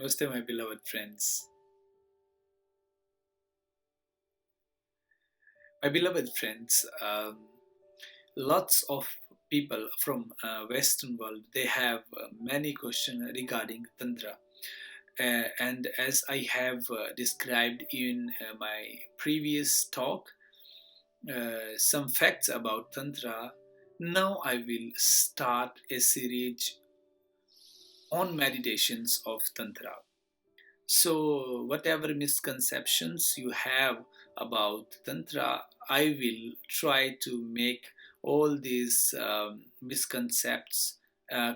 Namaste, my beloved friends. My beloved friends, lots of people from Western world, they have many questions regarding Tantra. And as I have described in my previous talk, some facts about Tantra, now I will start a series on meditations of Tantra. So, whatever misconceptions you have about Tantra, I will try to make all these misconceptions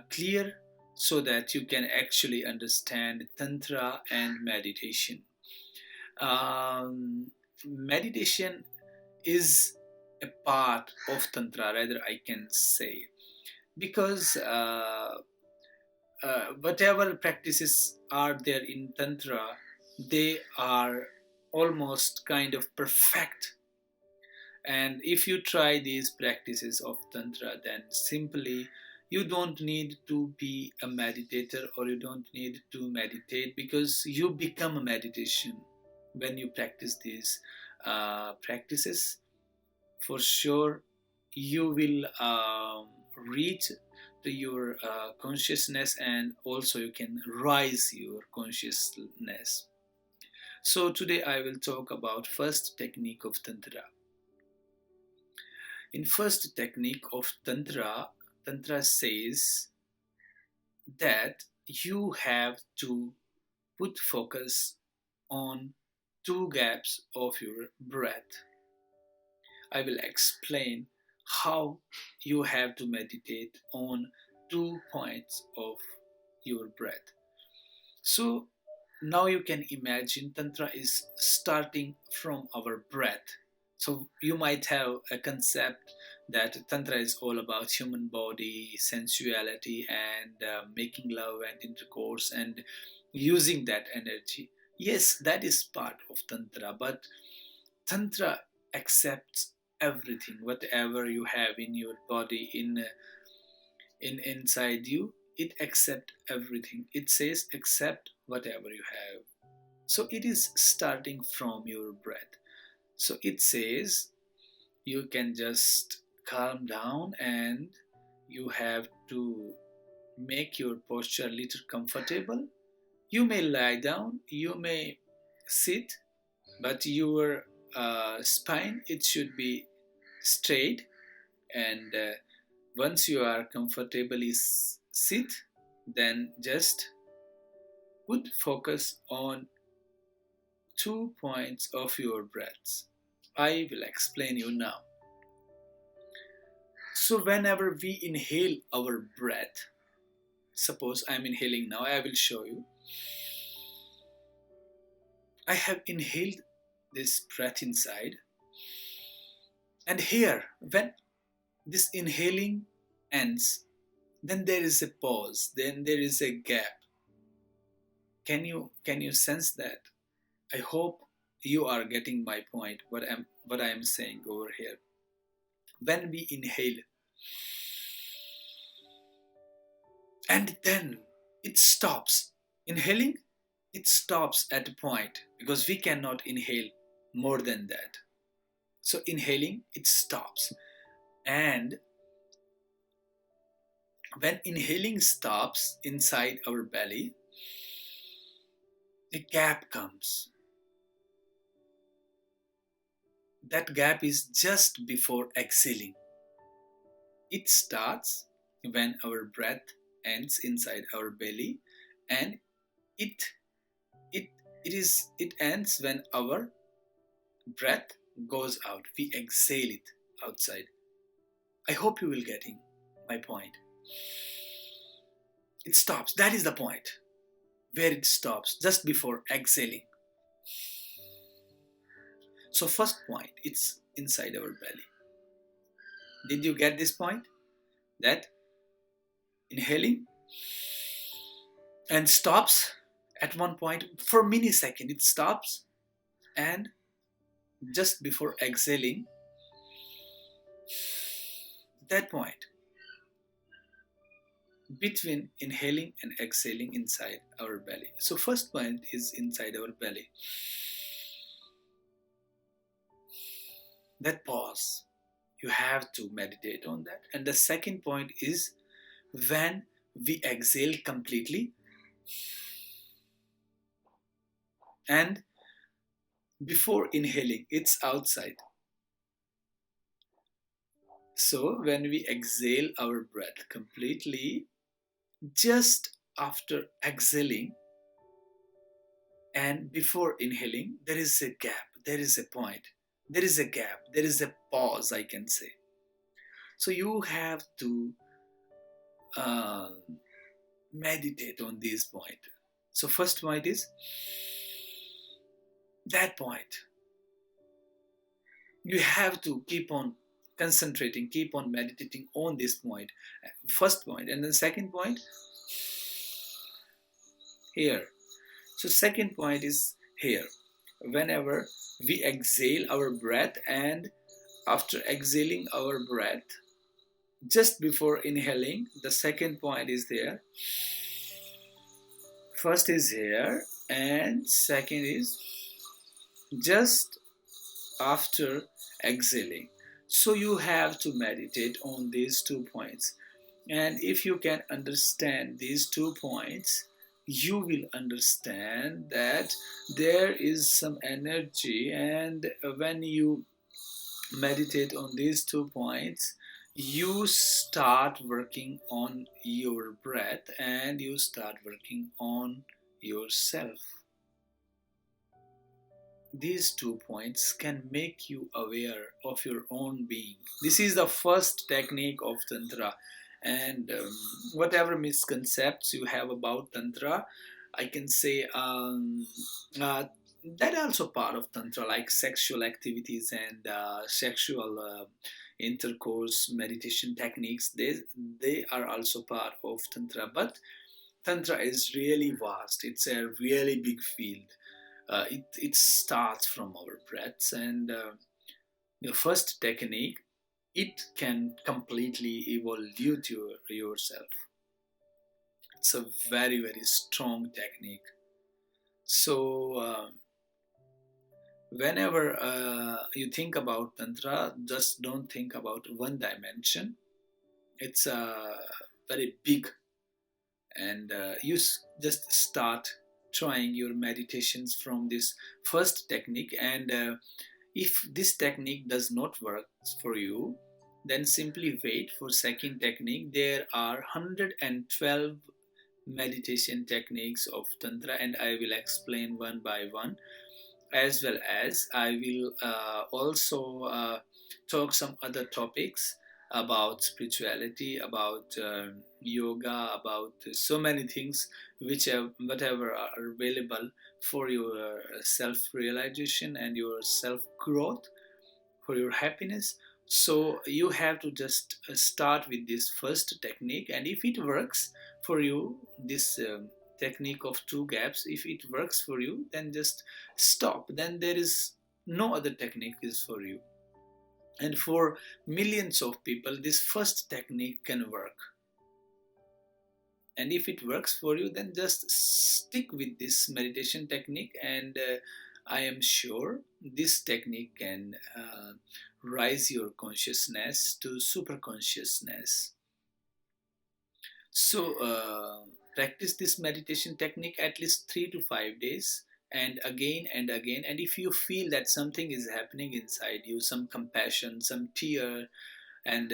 clear so that you can actually understand Tantra and meditation. Meditation is a part of Tantra, rather, I can say, because whatever practices are there in Tantra, they are almost kind of perfect. And if you try these practices of Tantra, then simply you don't need to be a meditator or you don't need to meditate because you become a meditation when you practice these practices. For sure, you will reach to your consciousness and also you can rise your consciousness. So today I will talk about first technique of Tantra. In first technique of Tantra says that you have to put focus on two gaps of your breath. I will explain how you have to meditate on 2 points of your breath. So now you can imagine Tantra is starting from our breath. So you might have a concept that Tantra is all about human body, sensuality, and making love and intercourse and using that energy. Yes, that is part of Tantra, but Tantra accepts everything, whatever you have in your body, in inside you. It accepts everything. It says accept whatever you have. So it is starting from your breath. So it says you can just calm down and you have to make your posture a little comfortable. You may lie down, you may sit, but your spine, it should be straight. And once you are comfortably sit, then just put focus on 2 points of your breaths. I will explain you now. So whenever we inhale our breath, suppose I'm inhaling now, I will show you. I have inhaled this breath inside, and here, when this inhaling ends, then there is a pause, then there is a gap. Can you sense that? I hope you are getting my point, what I am saying over here. When we inhale and then it stops, inhaling, it stops at a point because we cannot inhale more than that. So inhaling, it stops. And when inhaling stops inside our belly, a gap comes. That gap is just before exhaling. It starts when our breath ends inside our belly, and it it it ends when our breath goes out. We exhale it outside. I hope you will getting my point. It stops. That is the point where it stops, just before exhaling. So first point, it's inside our belly. Did you get this point? That inhaling and stops at one point for a millisecond. It stops, and just before exhaling, that point, between inhaling and exhaling inside our belly. So first point is inside our belly. That pause, you have to meditate on that. And the second point is when we exhale completely and before inhaling, it's outside. So when we exhale our breath completely, just after exhaling and before inhaling, there is a gap, there is a point, there is a gap, there is a pause, I can say. So you have to uh, meditate on this point. So first point is that point. You have to keep on concentrating, keep on meditating on this point. First point, and then second point here. So second point is here. Whenever we exhale our breath and after exhaling our breath, just before inhaling, the second point is there. First is here and second is just after exhaling. So you have to meditate on these 2 points. And if you can understand these 2 points, you will understand that there is some energy, and when you meditate on these 2 points, you start working on your breath and you start working on yourself. These 2 points can make you aware of your own being. This is the first technique of Tantra. And whatever misconceptions you have about Tantra, I can say that also part of Tantra, like sexual activities and sexual intercourse, meditation techniques. They are also part of Tantra. But Tantra is really vast. It's a really big field. It starts from our breaths, and the first technique, it can completely evolve you to yourself. It's a very, very strong technique. So whenever you think about Tantra, just don't think about one dimension. It's very big, and you just start trying your meditations from this first technique. And if this technique does not work for you, then simply wait for second technique. There are 112 meditation techniques of Tantra, and I will explain one by one, as well as I will also talk some other topics about spirituality, about yoga, about so many things which whatever are available for your self-realization and your self-growth, for your happiness. So you have to just start with this first technique, and if it works for you, this technique of 2 gaps, if it works for you, then just stop. Then there is no other technique is for you. And for millions of people, this first technique can work. And if it works for you, then just stick with this meditation technique, and I am sure this technique can rise your consciousness to super consciousness. So practice this meditation technique at least 3 to 5 days, and again and again. And if you feel that something is happening inside you, some compassion, some tear, and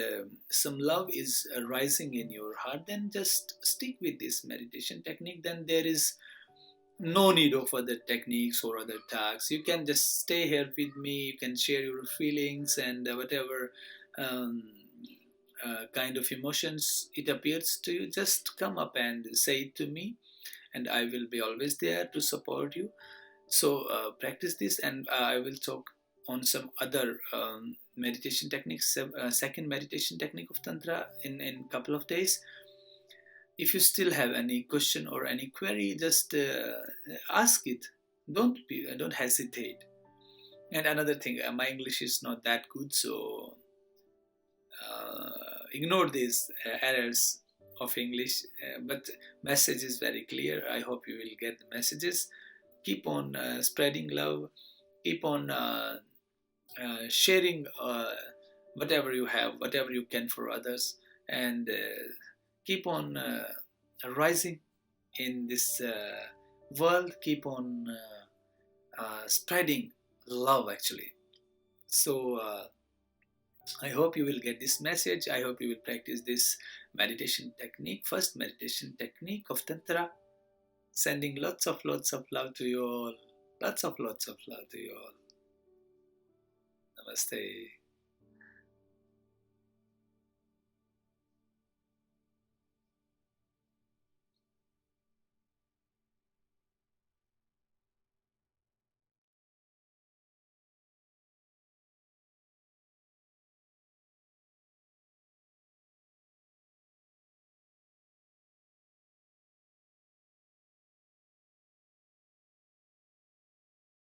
some love is rising in your heart, then just stick with this meditation technique. Then there is no need of other techniques or other tasks. You can just stay here with me, you can share your feelings, and whatever um, kind of emotions it appears to you, just come up and say it to me, and I will be always there to support you. So practice this, and I will talk on some other meditation techniques, second meditation technique of Tantra, in couple of days. If you still have any question or any query, just ask it. Don't hesitate. And another thing, my English is not that good, so ignore these errors. of English, but message is very clear. I hope you will get the messages. Keep on spreading love. Keep on sharing whatever you have, whatever you can for others, and keep on rising in this world. Keep on spreading love, actually. So I hope you will get this message. I hope you will practice this meditation technique, first meditation technique of Tantra. Sending lots of love to you all. Lots of love to you all. Namaste.